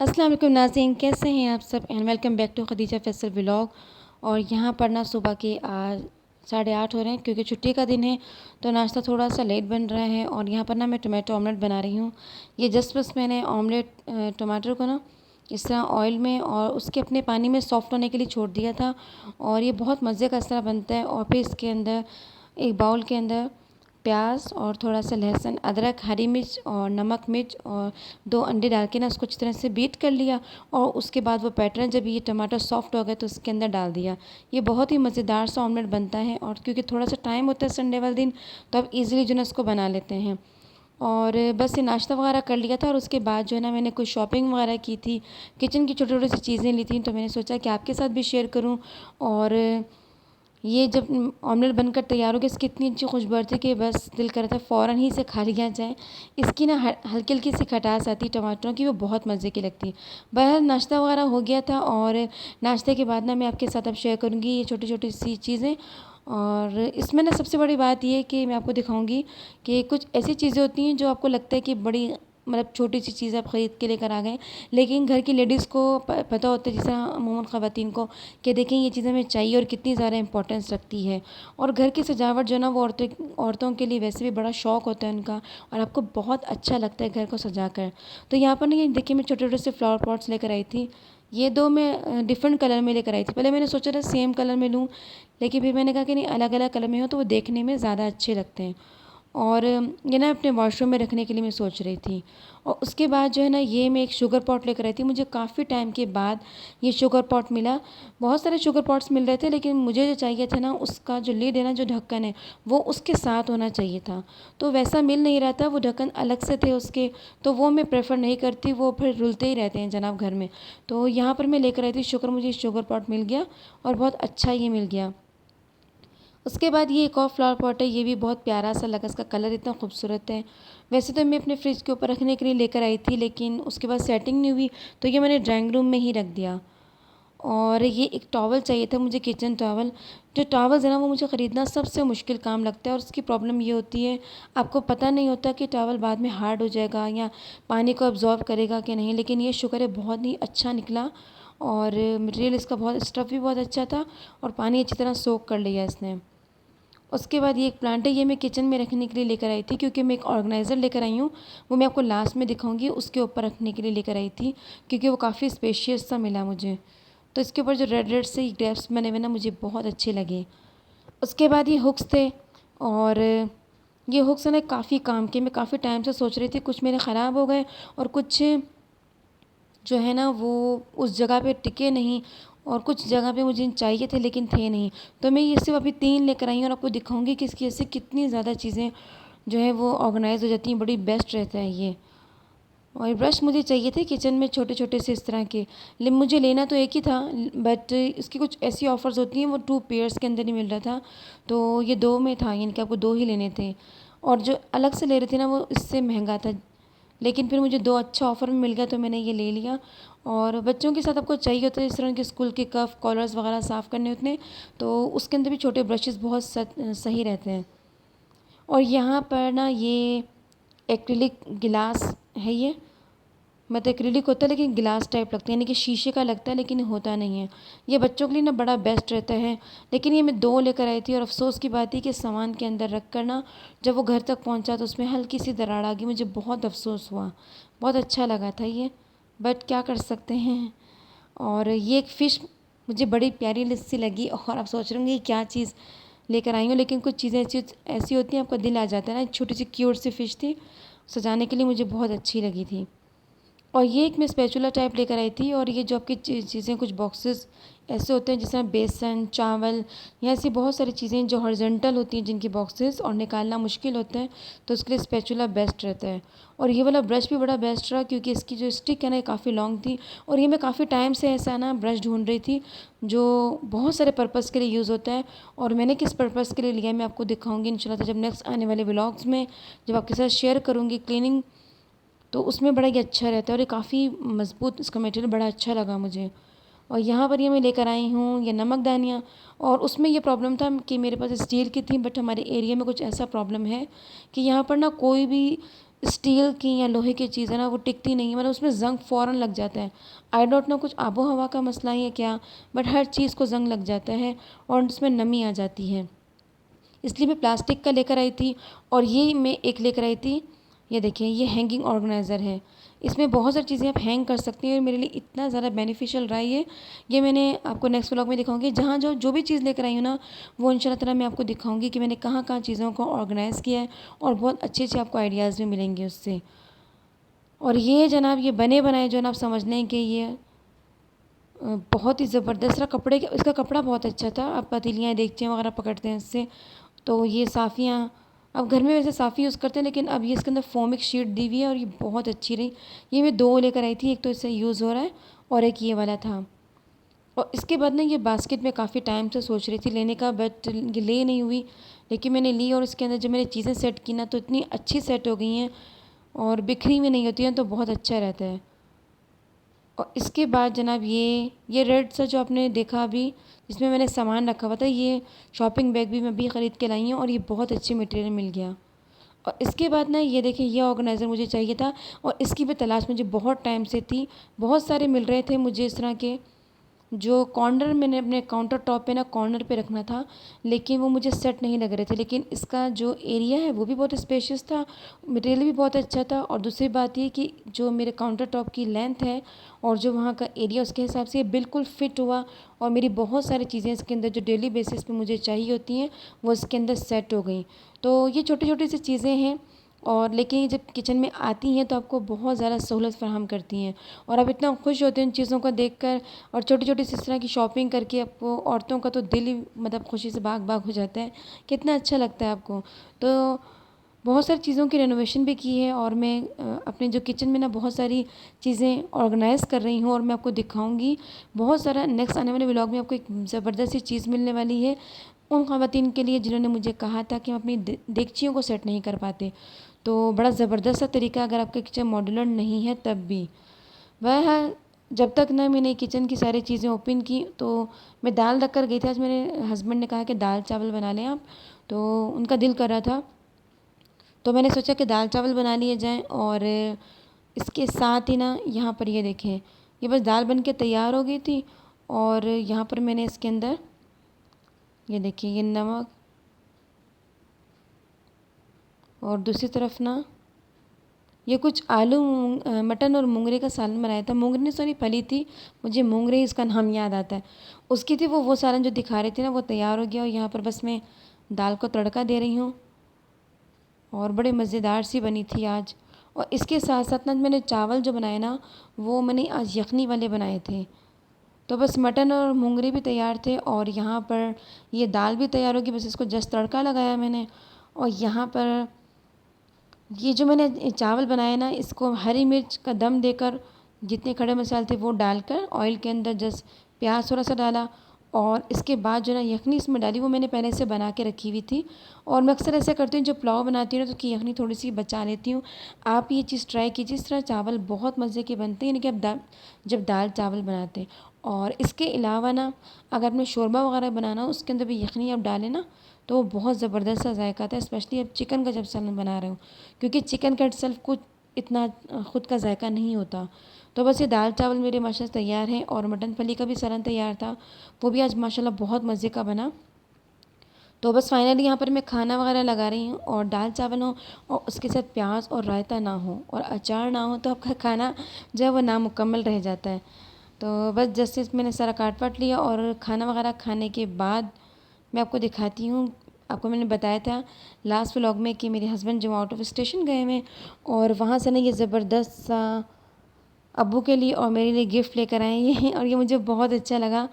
अस्सलाम वालेकुम नाज़रीन, कैसे हैं आप सब and welcome back to Khadija Faisal vlog. और यहाँ पर ना सुबह के आज 8:30 हो रहे हैं क्योंकि छुट्टी का दिन है, तो नाश्ता थोड़ा सा लेट बन रहा है। और यहाँ पर ना मैं टमाटो ऑमलेट बना रही हूँ। ये जस्ट बस मैंने ऑमलेट टमाटर को ना इस तरह ऑयल में और उसके अपने पानी में सॉफ्ट होने के लिए छोड़ दिया था। और ये बहुत मज़े का इस तरह बनता है। और फिर इसके अंदर एक बाउल के अंदर प्याज और थोड़ा सा लहसुन, अदरक, हरी मिर्च और नमक मिर्च और 2 अंडे डाल के ना उसको अच्छी तरह से बीट कर लिया। और उसके बाद वो पैटर्न जब ये टमाटर सॉफ्ट हो गए तो उसके अंदर डाल दिया। ये बहुत ही मज़ेदार सा ऑमलेट बनता है। और क्योंकि थोड़ा सा टाइम होता है संडे वाले दिन, तो आप इजीली जो है ना इसको बना लेते हैं। और बस ये नाश्ता वगैरह कर लिया था और उसके बाद जो है ना मैंने कुछ शॉपिंग वगैरह की थी, किचन की छोटी छोटी सी चीज़ें ली थी, तो मैंने सोचा कि आपके साथ भी शेयर करूँ। और ये जब ऑमलेट बनकर तैयार हो गया, इसकी इतनी अच्छी खुशबू आ रही थी कि बस दिल कर रहा था फ़ौरन ही इसे खा लिया जाए। इसकी ना हल्की हल्की सी खटास आती टमाटरों की, वो बहुत मज़े की लगती है। बहरहाल नाश्ता वगैरह हो गया था और नाश्ते के बाद ना मैं आपके साथ अब शेयर करूँगी ये छोटी छोटी सी चीज़ें। और इसमें ना सबसे बड़ी बात ये है कि मैं आपको दिखाऊंगी कि कुछ ऐसी चीज़ें होती हैं जो आपको लगता है कि बड़ी मतलब छोटी सी चीज़ आप ख़रीद के लेकर आ गए, लेकिन घर की लेडीज़ को पता होता है, जैसे अमूमन ख़वातीन को, कि देखें ये चीज़ें हमें चाहिए और कितनी ज़्यादा इंपॉर्टेंस रखती है। और घर की सजावट जो है ना वो औरतों के लिए वैसे भी बड़ा शौक़ होता है उनका, और आपको बहुत अच्छा लगता है घर को सजा कर। तो यहाँ पर ना ये देखिए मैं छोटे छोटे से फ्लावर पॉट्स लेकर आई थी। ये दो मैं डिफरेंट कलर में लेकर आई थी। पहले मैंने सोचा था सेम कलर में लूँ, लेकिन फिर मैंने कहा कि नहीं, अलग अलग कलर में हो तो वो देखने में ज़्यादा अच्छे लगते हैं। और ये ना अपने वॉशरूम में रखने के लिए मैं सोच रही थी। और उसके बाद जो है ना ये मैं एक शुगर पॉट लेकर आई थी। मुझे काफ़ी टाइम के बाद ये शुगर पॉट मिला। बहुत सारे शुगर पॉट्स मिल रहे थे, लेकिन मुझे जो चाहिए था ना उसका जो लीड है ना, जो ढक्कन है, वो उसके साथ होना चाहिए था। तो वैसा मिल नहीं रहा था, वो ढक्कन अलग से थे उसके। तो वो मैं प्रेफर नहीं करती, वो फिर रुलते ही रहते हैं जनाब घर में। तो यहाँ पर मैं लेकर आई थी, शुक्र मुझे शुगर पॉट मिल गया और बहुत अच्छा ये मिल गया। उसके बाद ये एक और फ्लावर पॉट है, ये भी बहुत प्यारा सा लगा, इसका कलर इतना खूबसूरत है। वैसे तो मैं अपने फ्रिज के ऊपर रखने के लिए लेकर आई थी, लेकिन उसके बाद सेटिंग नहीं हुई, तो ये मैंने ड्राइंग रूम में ही रख दिया। और ये एक टॉवल चाहिए था मुझे, किचन टॉवल। जो टॉवल्स है ना वो मुझे ख़रीदना सबसे मुश्किल काम लगता है। और उसकी प्रॉब्लम ये होती है, आपको पता नहीं होता कि टॉवल बाद में हार्ड हो जाएगा या पानी को अब्जॉर्ब करेगा कि नहीं। लेकिन ये शुक्र है बहुत ही अच्छा निकला। और मटेरियल इसका बहुत, स्टफ़ भी बहुत अच्छा था और पानी अच्छी तरह सोख कर लिया इसने। उसके बाद ये एक प्लांट है, ये मैं किचन में रखने के लिए लेकर आई थी, क्योंकि मैं एक ऑर्गेनाइज़र लेकर आई हूँ, वो मैं आपको लास्ट में दिखाऊंगी। उसके ऊपर रखने के लिए लेकर आई थी, क्योंकि वो काफ़ी स्पेशियस सा मिला मुझे। तो इसके ऊपर जो रेड रेड से ग्रेप्स बने हुए ना, मुझे बहुत अच्छे लगे। उसके बाद ये हुक्स थे। और ये हुक्स ने काफ़ी काम किए। मैं काफ़ी टाइम से सोच रही थी, कुछ मेरे ख़राब हो गए और कुछ जो है ना वो उस जगह पे टिके नहीं, और कुछ जगह पे मुझे चाहिए थे लेकिन थे नहीं। तो मैं ये सिर्फ अभी 3 लेकर आई हूँ और आपको दिखाऊंगी कि इसकी वजह से कितनी ज़्यादा चीज़ें जो है वो ऑर्गेनाइज हो जाती हैं। बड़ी बेस्ट रहता है ये। और ब्रश मुझे चाहिए थे किचन में छोटे छोटे से इस तरह के, लेकिन मुझे लेना तो एक ही था, बट इसकी कुछ ऐसी ऑफ़र्स होती हैं, वो 2 पेयर्स के अंदर नहीं मिल रहा था, तो ये 2 में था, यानी कि आपको 2 ही लेने थे। और जो अलग से ले रहे थे ना वो इससे महंगा था, लेकिन फिर मुझे 2 अच्छा ऑफ़र में मिल गया तो मैंने ये ले लिया। और बच्चों के साथ आपको चाहिए होता है इस तरह के स्कूल के कफ कॉलर्स वगैरह साफ़ करने होते हैं, तो उसके अंदर भी छोटे ब्रशेस बहुत सही रहते हैं। और यहाँ पर ना ये एक्रिलिक गिलास है, ये मतलब एक्रिलिक होता है लेकिन गिलास टाइप लगता है, यानी कि शीशे का लगता है लेकिन होता नहीं है। ये बच्चों के लिए ना बड़ा बेस्ट रहता है। लेकिन ये मैं 2 लेकर आई थी, और अफसोस की बात थी कि सामान के अंदर रख कर ना जब वो घर तक पहुंचा तो उसमें हल्की सी दरार आ गई। मुझे बहुत अफसोस हुआ। बहुत अच्छा लगा था ये, बट क्या कर सकते हैं। और ये एक फ़िश मुझे बड़ी प्यारी लिस्सी लगी, और आप सोच रहे होंगे ये क्या चीज़ लेकर आई हूँ, लेकिन कुछ चीज़ें ऐसी ऐसी होती हैं, आपका दिल आ जाता है ना। एक छोटी सी क्यूट सी फ़िश थी, सजाने के लिए मुझे बहुत अच्छी लगी थी। और ये एक मैं स्पैचुला टाइप लेकर आई थी। और ये जो आपकी चीज़ें, कुछ बॉक्सेस ऐसे होते हैं जिसमें बेसन, चावल या ऐसी बहुत सारी चीज़ें जो हॉरिजॉन्टल होती हैं, जिनकी बॉक्सेस और निकालना मुश्किल होता है, तो उसके लिए स्पैचुला बेस्ट रहता है। और ये वाला ब्रश भी बड़ा बेस्ट रहा, क्योंकि इसकी जो स्टिक है ना ये काफ़ी लॉन्ग थी। और ये मैं काफ़ी टाइम से ऐसा ना ब्रश ढूंढ रही थी जो बहुत सारे पर्पज़ के लिए यूज़ होता है। और मैंने किस पर्पज़ के लिए लिया है मैं आपको दिखाऊंगी इंशाल्लाह, जब नेक्स्ट आने वाले व्लॉग्स में जब आपके साथ शेयर करूँगी क्लीनिंग, तो उसमें बड़ा ही अच्छा रहता है। और ये काफ़ी मज़बूत, इसका मटेरियल बड़ा अच्छा लगा मुझे। और यहाँ पर ये मैं लेकर आई हूँ ये नमकदानियाँ। और उसमें ये प्रॉब्लम था कि मेरे पास स्टील की थी, बट हमारे एरिया में कुछ ऐसा प्रॉब्लम है कि यहाँ पर ना कोई भी स्टील की या लोहे की चीज़ है ना वो टिकती नहीं है, मतलब उसमें ज़ंग फ़ौरन लग जाता है। आई डोंट नो कुछ आबो हवा का मसला ही है क्या, बट हर चीज़ को ज़ंग लग जाता है और उसमें नमी आ जाती है। इसलिए मैं प्लास्टिक का लेकर आई थी। और ये मैं एक लेकर आई थी, ये देखिए ये हैंगिंग ऑर्गेनाइज़र है। इसमें बहुत सारी चीज़ें आप हैंग कर सकती हैं और मेरे लिए इतना ज़्यादा बेनिफिशियल रहा ये मैंने आपको नेक्स्ट व्लॉग में दिखाऊंगी। जहाँ जो भी चीज़ लेकर आई हूँ ना, वो इंशाल्लाह ताला मैं आपको दिखाऊंगी कि मैंने कहाँ कहाँ चीज़ों को ऑर्गेनाइज़ किया है, और बहुत अच्छे अच्छे आपको आइडियाज़ भी मिलेंगे उससे। और ये जनाब ये बने बनाए जो ना आप समझ लें कि ये बहुत ही ज़बरदस्त रहा। कपड़े इसका कपड़ा बहुत अच्छा था। आप पतीलियाँ देगचियाँ वगैरह पकड़ते हैं इससे। तो ये साफ़ियाँ अब घर में वैसे साफ़ी यूज़ करते हैं, लेकिन अब ये इसके अंदर फोमिक शीट दी हुई है और ये बहुत अच्छी रही। ये मैं दो लेकर आई थी, एक तो इससे यूज़ हो रहा है और एक ये वाला था। और इसके बाद ना ये बास्केट में काफ़ी टाइम से सोच रही थी लेने का, बट ये ले नहीं हुई। लेकिन मैंने ली और इसके अंदर जब मैंने चीज़ें सेट की ना तो इतनी अच्छी सेट हो गई हैं और बिखरी हुई नहीं होती हैं, तो बहुत अच्छा रहता है। और इसके बाद जनाब ये रेड सा जो आपने देखा अभी, जिसमें मैंने सामान रखा हुआ था, ये शॉपिंग बैग भी मैं भी ख़रीद के लाई हूँ और ये बहुत अच्छी मटेरियल मिल गया। और इसके बाद ना ये देखिए ये ऑर्गेनाइज़र मुझे चाहिए था और इसकी भी तलाश मुझे बहुत टाइम से थी। बहुत सारे मिल रहे थे मुझे इस तरह के, जो कॉर्नर मैंने अपने काउंटर टॉप पे ना कॉर्नर पे रखना था, लेकिन वो मुझे सेट नहीं लग रहे थे। लेकिन इसका जो एरिया है वो भी बहुत स्पेशियस था, मटेरियल भी बहुत अच्छा था, और दूसरी बात ये कि जो मेरे काउंटर टॉप की लेंथ है और जो वहाँ का एरिया उसके हिसाब से बिल्कुल फिट हुआ। और मेरी बहुत सारी चीज़ें इसके अंदर जो डेली बेसिस पे मुझे चाहिए होती हैं वो इसके अंदर सेट हो गई। तो ये छोटी छोटी सी चीज़ें हैं, और लेकिन ये जब किचन में आती हैं तो आपको बहुत ज़्यादा सहूलत फराहम करती हैं, और आप इतना खुश होते हैं उन चीज़ों को देखकर। और छोटी छोटी इस तरह की शॉपिंग करके आपको औरतों का तो दिल ही मतलब खुशी से बाग बाग हो जाता है, कितना अच्छा लगता है आपको। तो बहुत सारी चीज़ों की रेनोवेशन भी की है, और मैं अपने जो किचन में ना बहुत सारी चीज़ें ऑर्गेनाइज़ कर रही हूँ और मैं आपको दिखाऊंगी बहुत सारा। नेक्स्ट आने वाले व्लॉग में आपको एक ज़बरदस्त सी चीज़ मिलने वाली है उन ख़वातीन के लिए जिन्होंने मुझे कहा था कि हम अपनी देगचियों को सेट नहीं कर पाते। तो बड़ा ज़बरदस्त सा तरीका, अगर आपका किचन मॉड्यूलर नहीं है तब भी। वह जब तक ना मैंने किचन की सारी चीज़ें ओपन की, तो मैं दाल रख कर गई थी। आज मेरे हस्बैंड ने कहा कि दाल चावल बना लें आप, तो उनका दिल कर रहा था, तो मैंने सोचा कि दाल चावल बना लिए जाएं। और इसके साथ ही ना यहाँ पर ये देखें, ये बस दाल बन के तैयार हो गई थी। और यहाँ पर मैंने इसके अंदर ये देखिए ये नमक, और दूसरी तरफ ना ये कुछ आलू मटन और मूंगरे का सालन बनाया था। मूंगरे सॉरी फली थी, मुझे मूंगरे ही इसका नाम याद आता है। उसकी थी वो सालन जो दिखा रही थी ना, वो तैयार हो गया। और यहाँ पर बस मैं दाल को तड़का दे रही हूँ, और बड़े मज़ेदार सी बनी थी आज। और इसके साथ साथ ना मैंने चावल जो बनाए ना, वो मैंने आज यखनी वाले बनाए थे। तो बस मटन और मूंगरे भी तैयार थे, और यहाँ पर ये दाल भी तैयार होगी, बस इसको जस्ट तड़का लगाया मैंने। और यहाँ पर ये जो मैंने चावल बनाए ना, इसको हरी मिर्च का दम देकर जितने खड़े मसाले थे वो डालकर ऑयल के अंदर जस्ट प्याज थोड़ा सा डाला, और इसके बाद जो ना यखनी इसमें डाली, वो मैंने पहले से बना के रखी हुई थी। और मैं अक्सर ऐसा करती हूँ जब पुलाव बनाती हूँ ना, तो कि यखनी थोड़ी सी बचा लेती हूँ। आप ये चीज़ ट्राई कीजिए, इस तरह चावल बहुत मज़े के बनते हैं, यानी कि आप जब दाल चावल बनाते हैं। और इसके अलावा ना अगर आपने शोरबा वगैरह बनाना हो, उसके अंदर भी यखनी आप डालें ना, तो वो बहुत ज़बरदस्त सा जायका आता है, स्पेशली आप चिकन का जब सालन बना रहे हो, क्योंकि चिकन का इटसेल्फ कुछ इतना ख़ुद का जायका नहीं होता। तो बस ये दाल चावल मेरे माशाल्लाह तैयार हैं, और मटन फली का भी सालन तैयार था, वो भी आज माशाल्लाह बहुत मज़े का बना। तो बस फाइनली यहाँ पर मैं खाना वगैरह लगा रही हूँ, और दाल चावल हो और उसके साथ प्याज और रायता ना हो और अचार ना हो, तो आपका खाना जो है वो नामुकम्मल रह जाता है। तो बस जैसे मैंने सारा काट वाट लिया, और खाना वगैरह खाने के बाद मैं आपको दिखाती हूँ। आपको मैंने बताया था लास्ट व्लॉग में कि मेरे हस्बैंड जो आउट ऑफ स्टेशन गए हुए, और वहाँ से ना ये ज़बरदस्त सा अब्बू के लिए और मेरे लिए गिफ्ट लेकर आए हैं। और ये मुझे बहुत अच्छा लगा,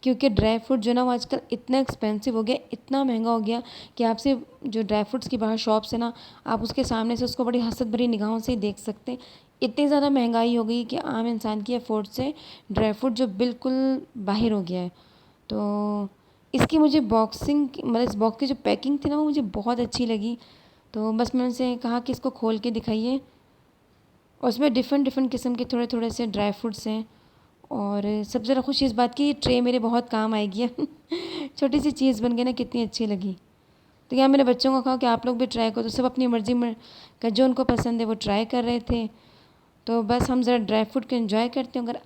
क्योंकि ड्राई फ्रूट जो ना वो आजकल इतना एक्सपेंसिव हो गया, इतना महंगा हो गया कि आपसे जो ड्राई फ्रूट्स की बाहर शॉप से ना, आप उसके सामने से उसको बड़ी हसरत भरी निगाहों से ही देख सकते हैं। इतनी ज़्यादा महंगाई हो गई कि आम इंसान की अफोर्ड से ड्राई फ्रूट जो बिल्कुल बाहर हो गया है। तो इसकी मुझे बॉक्सिंग मतलब इस बॉक्स की जो पैकिंग थी ना, वो मुझे बहुत अच्छी लगी। तो बस मैंने उनसे कहा कि इसको खोल के दिखाइए, और उसमें डिफ़रेंट डिफ़रेंट किस्म के थोड़े थोड़े से ड्राई फ्रूट्स हैं। और सबसे ज़्यादा खुशी इस बात की, ये ट्रे मेरे बहुत काम आएगी। छोटी सी चीज़ बन गई ना, कितनी अच्छी लगी। तो यहाँ मैंने बच्चों को कहा कि आप लोग भी ट्राई करो, तो सब अपनी मर्ज़ी में का जो उनको पसंद है वो ट्राई कर रहे थे। तो बस हम ज़रा ड्राई फ्रूट को एंजॉय करते हैं। अगर